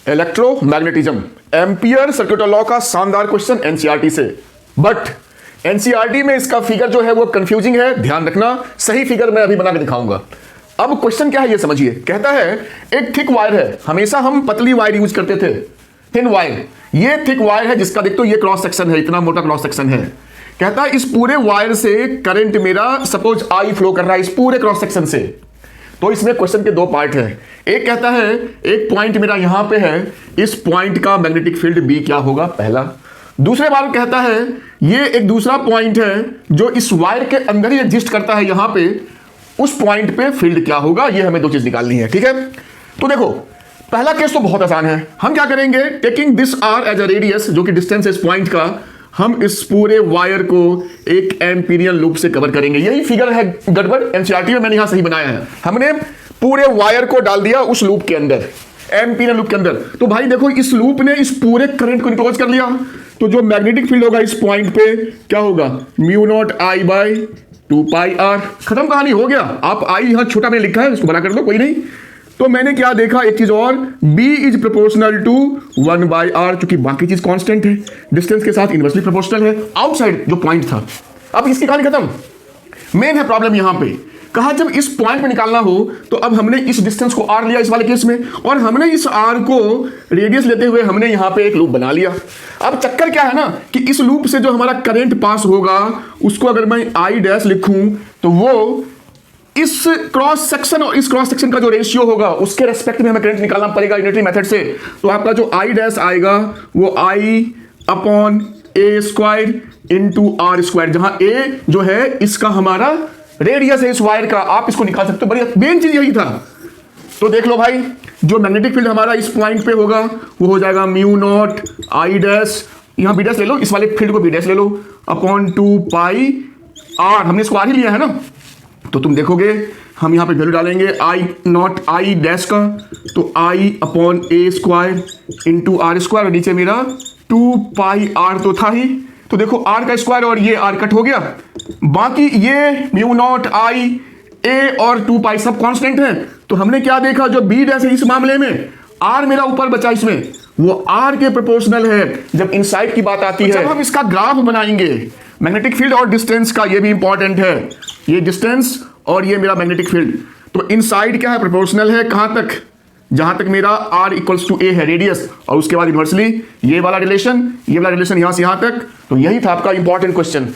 Electromagnetism, ampere circuit law का शानदार question NCERT से। बट एनसीईआरटी में इसका फिगर जो है वो कंफ्यूजिंग है, ध्यान रखना। सही फिगर मैं अभी बना के दिखाऊंगा। अब क्वेश्चन क्या है ये समझिए। कहता है एक थिक वायर है, हमेशा हम पतली वायर यूज करते थे, थिन वायर। ये थिक वायर है जिसका देखो ये क्रॉस सेक्शन है, इतना मोटा क्रॉस सेक्शन है। कहता है इस पूरे वायर से करंट मेरा सपोज आई फ्लो कर रहा है इस पूरे क्रॉस सेक्शन से। तो इसमें क्वेश्चन के दो पार्ट है। एक कहता है एक पॉइंट मेरा यहां पे है, इस पॉइंट का मैग्नेटिक फील्ड बी क्या होगा, पहला। दूसरे बार कहता है ये एक दूसरा पॉइंट है जो इस वायर के अंदर ही एग्जिस्ट करता है, यहां पे उस पॉइंट पे फील्ड क्या होगा, ये हमें दो चीज निकालनी है। ठीक है, तो देखो पहला केस तो बहुत आसान है। हम क्या करेंगे, taking this R as a radius, जो कि डिस्टेंस है इस पॉइंट का, हम इस पूरे वायर को एक एम्पीरियन लूप से कवर करेंगे। यही फिगर है गड़बड़, एनसीईआरटी में मैंने यहां सही बनाया है। हमने पूरे वायर को डाल दिया उस लूप के अंदर, एम्पीरियन लूप के अंदर। तो भाई देखो इस लूप ने इस पूरे करंट को इनक्लोज कर लिया। तो जो मैग्नेटिक फील्ड होगा इस पॉइंट पे क्या होगा, mu naught I by 2 pi R. खत्म कहानी, हो गया। आप आई यहां छोटा मैंने लिखा है, इसको बड़ा कर लो, कोई नहीं। तो मैंने क्या देखा, एक चीज और, B is proportional to 1 by R, चूंकि बाकी चीज कांस्टेंट है, डिस्टेंस के साथ इनवर्सली प्रोपोर्शनल है आउटसाइड जो पॉइंट था। अब इसकी कहानी खत्म। मेन है प्रॉब्लम यहां पे, कहा जब इस पॉइंट पे निकालना हो तो अब हमने इस डिस्टेंस को r लिया इस वाले केस में, और हमने इस r को रेडियस लेते हुए हमने यहां पे एक लूप बना लिया। अब चक्कर क्या है ना कि इस लूप से जो हमारा करंट पास होगा उसको अगर मैं I डैश लिखूं तो वो इस क्रॉस सेक्शन और इस क्रॉस सेक्शन का जो रेशियो होगा उसके रेस्पेक्ट में हमें करंट निकालना पड़ेगा यूनिटरी मेथड से। तो आपका जो I डैश आएगा वो I upon a square into R square, जहां a जो है इसका हमारा रेडियस है इस वायर का, आप इसको निकाल सकते हो। बढ़िया, मेन चीज यही था। तो देख लो भाई, जो मैग्नेटिक फील्ड हमारा इस पॉइंट पे होगा वो हो जाएगा म्यू नॉट आई डैश, यहां बी डैश ले लो, इस वाले फील्ड को बी डैश ले लो, अपॉन 2 पाई आर। हमने इसको आर ही लिया है ना, तो तुम देखोगे हम यहां पे वैल्यू डालेंगे आई नॉट आई डैश का, तो I upon A square into R square, और नीचे मेरा 2 पाई आर तो था ही। तो देखो आर का स्क्वायर और ये आर कट हो गया, बाकी ये म्यू नॉट आई ए और 2 पाई सब कांस्टेंट हैं। तो हमने क्या देखा, जो बी डैश है इस मामले में आर मेरा ऊपर बचा इसमें, वो आर के प्रोपोर्शनल है जब इनसाइड की बात आती है। जब हम इसका ग्राफ बनाएंगे मैग्नेटिक फील्ड और डिस्टेंस का, ये भी इंपॉर्टेंट है, ये डिस्टेंस और ये मेरा मैग्नेटिक फील्ड, तो इनसाइड क्या है, प्रोपोर्शनल है कहां तक, जहां तक मेरा r इक्वल्स टू a है रेडियस, और उसके बाद इनवर्सली ये वाला रिलेशन, ये वाला रिलेशन यहां से यहां तक। तो यही था आपका इंपॉर्टेंट क्वेश्चन।